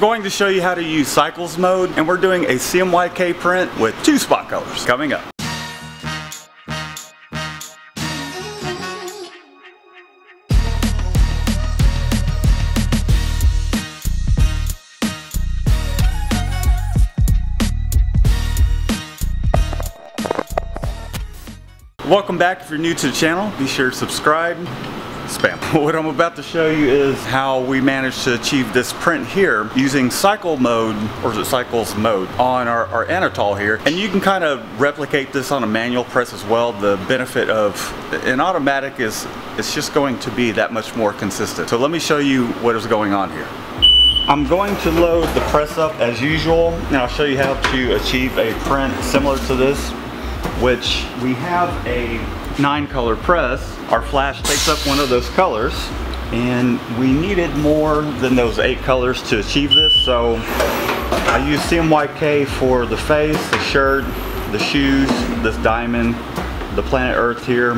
going to show you how to use cycles mode, and we're doing a CMYK print with 2 spot colors coming up. Welcome back. If you're new to the channel, be sure to subscribe. Spam. What I'm about to show you is how we managed to achieve this print here using cycle mode, or is it cycles mode, on our Anatol here. And you can kind of replicate this on a manual press as well. The benefit of an automatic is it's just going to be that much more consistent. So let me show you what is going on here. I'm going to load the press up as usual, and I'll show you how to achieve a print similar to this, which we have a 9-color press. Our flash takes up one of those colors, and we needed more than those 8 colors to achieve this, so I use CMYK for the face, the shirt, the shoes, this diamond, the planet Earth here.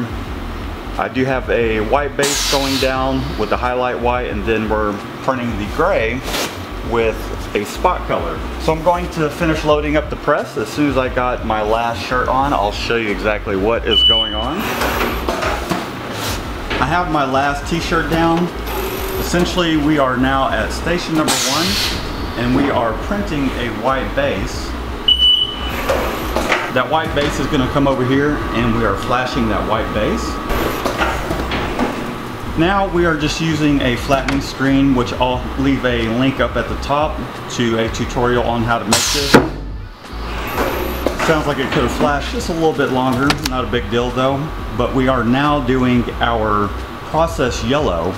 I do have a white base going down with the highlight white, and then we're printing the gray with a spot color. So I'm going to finish loading up the press. As soon as I got my last shirt on, I'll show you exactly what is going on. I have my last t-shirt down. Essentially, we are now at station number 1, and we are printing a white base. That white base is going to come over here, and we are flashing that white base. Now we are just using a flattening screen, which I'll leave a link up at the top to a tutorial on how to make this. Sounds like it could have flashed just a little bit longer, not a big deal though. But we are now doing our process yellow,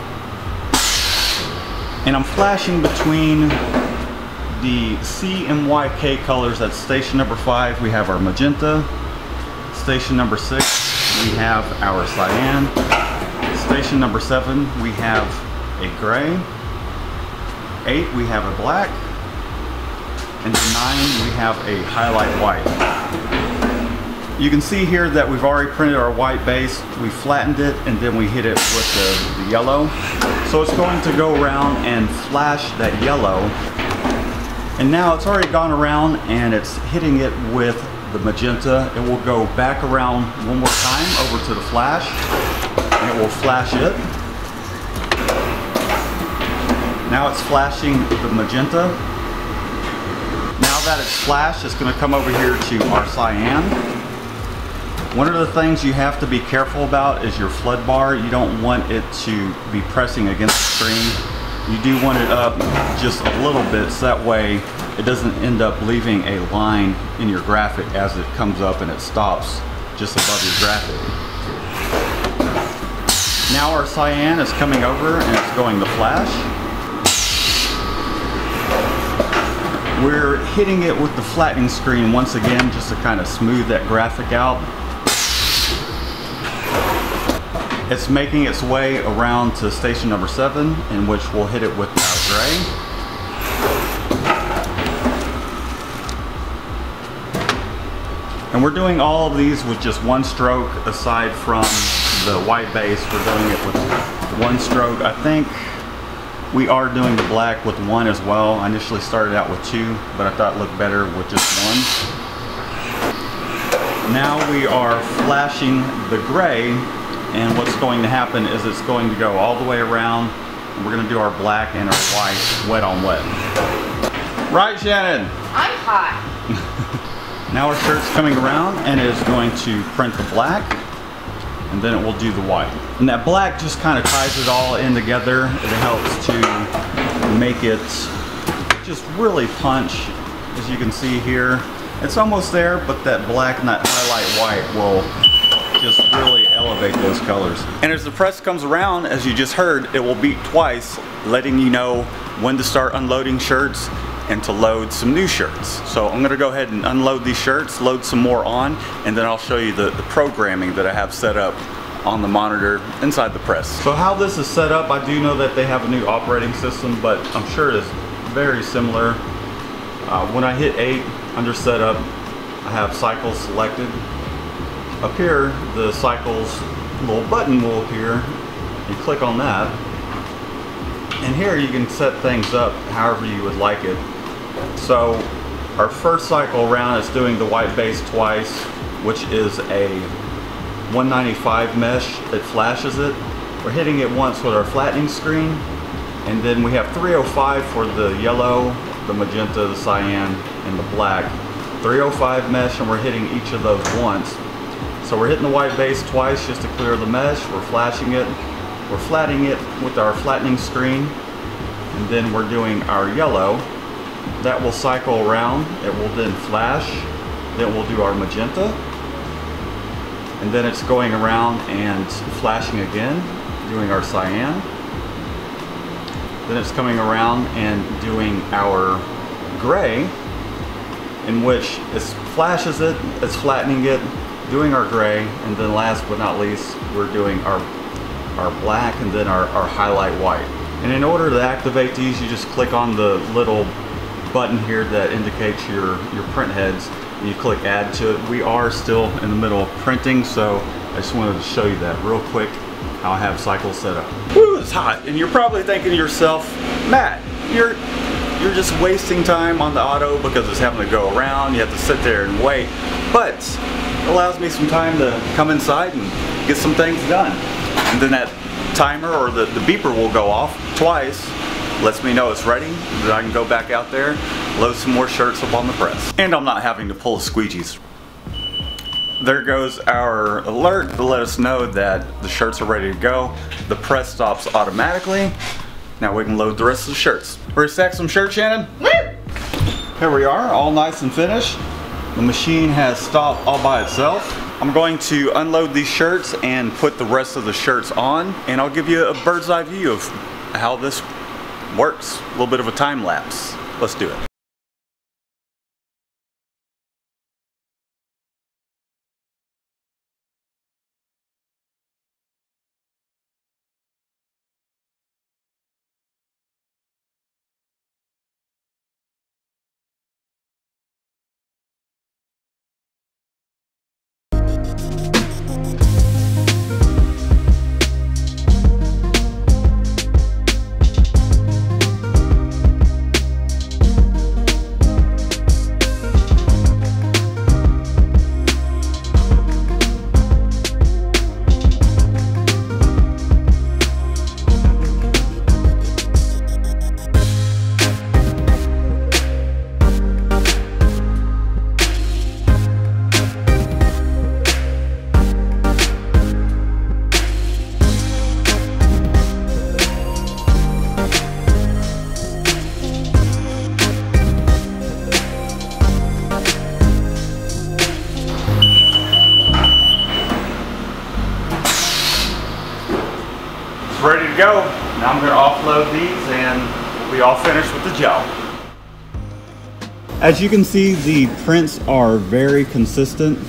and I'm flashing between the CMYK colors. At station number 5 we have our magenta, station number 6 we have our cyan, station number 7 we have a gray, 8 we have a black, and 9 we have a highlight white. You can see here that we've already printed our white base. We flattened it and then we hit it with the yellow. So it's going to go around and flash that yellow. And now it's already gone around and it's hitting it with the magenta. It will go back around one more time over to the flash, and it will flash it. Now it's flashing the magenta. Now that it's flashed, it's going to come over here to our cyan. One of the things you have to be careful about is your flood bar. You don't want it to be pressing against the screen. You do want it up just a little bit, so that way it doesn't end up leaving a line in your graphic as it comes up and it stops just above your graphic. Now our cyan is coming over and it's going to flash. We're hitting it with the flattening screen once again just to kind of smooth that graphic out. It's making its way around to station number 7, in which we'll hit it with our gray. And we're doing all of these with just one stroke. Aside from the white base, we're doing it with one stroke. I think we are doing the black with 1 as well. I initially started out with 2, but I thought it looked better with just 1. Now we are flashing the gray, and what's going to happen is it's going to go all the way around, and we're going to do our black and our white wet on wet. Right, Shannon? I'm hot. Now our shirt's coming around and it is going to print the black, and then it will do the white. And that black just kind of ties it all in together. It helps to make it just really punch. As you can see here, it's almost there, but that black and that highlight white will just really elevate those colors. And as the press comes around, as you just heard, it will beep twice, letting you know when to start unloading shirts and to load some new shirts. So I'm gonna go ahead and unload these shirts, load some more on, and then I'll show you the programming that I have set up on the monitor inside the press. So how this is set up, I do know that they have a new operating system, but I'm sure it is very similar. When I hit 8 under setup, I have cycles selected. Up here, the cycles little button will appear. You click on that, And here you can set things up however you would like it. So our first cycle around is doing the white base twice, which is a 195 mesh. It flashes it. We're hitting it once with our flattening screen, and then we have 305 for the yellow, the magenta, the cyan, and the black. 305 mesh, and we're hitting each of those once. So we're hitting the white base twice just to clear the mesh. We're flashing it. We're flattening it with our flattening screen, and then we're doing our yellow. That will cycle around. It will then flash. Then we'll do our magenta, and then it's going around and flashing again, doing our cyan. Then it's coming around and doing our gray, in which it flashes it, it's flattening it, doing our gray, and then last but not least, we're doing our black and then our highlight white. And in order to activate these, you just click on the little button here that indicates your print heads, and you click add to it. We are still in the middle of printing, so I just wanted to show you that real quick, how I have cycles set up. Woo, it's hot, and you're probably thinking to yourself, Matt, you're just wasting time on the auto because it's having to go around, you have to sit there and wait. But it allows me some time to come inside and get some things done. And then that timer or the beeper will go off twice, lets me know it's ready, then I can go back out there, load some more shirts up on the press. And I'm not having to pull squeegees. There goes our alert to let us know that the shirts are ready to go. The press stops automatically. Now we can load the rest of the shirts. Ready to stack some shirts, Shannon? Here we are, all nice and finished. The machine has stopped all by itself. I'm going to unload these shirts and put the rest of the shirts on, and I'll give you a bird's eye view of how this works. A little bit of a time lapse. Let's do it. Ready to go. Now I'm going to offload these and we'll be all finished with the job. As you can see, the prints are very consistent,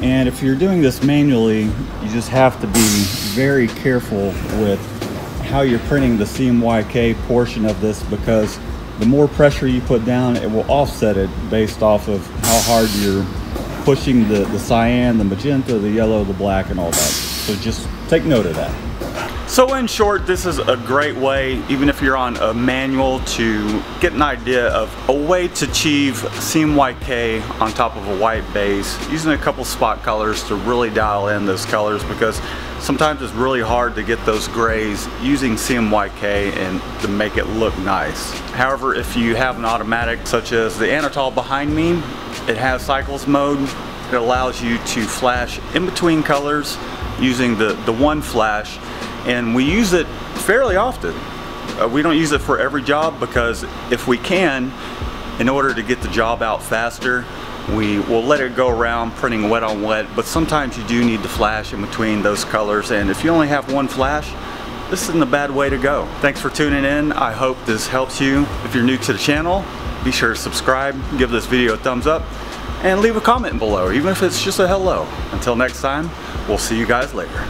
and if you're doing this manually, you just have to be very careful with how you're printing the CMYK portion of this, because the more pressure you put down, it will offset it based off of how hard you're pushing the cyan, the magenta, the yellow, the black, and all that. So just take note of that. So in short, this is a great way, even if you're on a manual, to get an idea of a way to achieve CMYK on top of a white base, using a couple spot colors to really dial in those colors, because sometimes it's really hard to get those grays using CMYK and to make it look nice. However, if you have an automatic such as the Anatol behind me, it has cycles mode. It allows you to flash in between colors using the one flash, and we use it fairly often. We don't use it for every job, because if we can, in order to get the job out faster, we will let it go around printing wet on wet, but sometimes you do need to flash in between those colors, and if you only have one flash, this isn't a bad way to go. Thanks for tuning in. I hope this helps you. If you're new to the channel, be sure to subscribe, give this video a thumbs up, and leave a comment below, even if it's just a hello. Until next time, we'll see you guys later.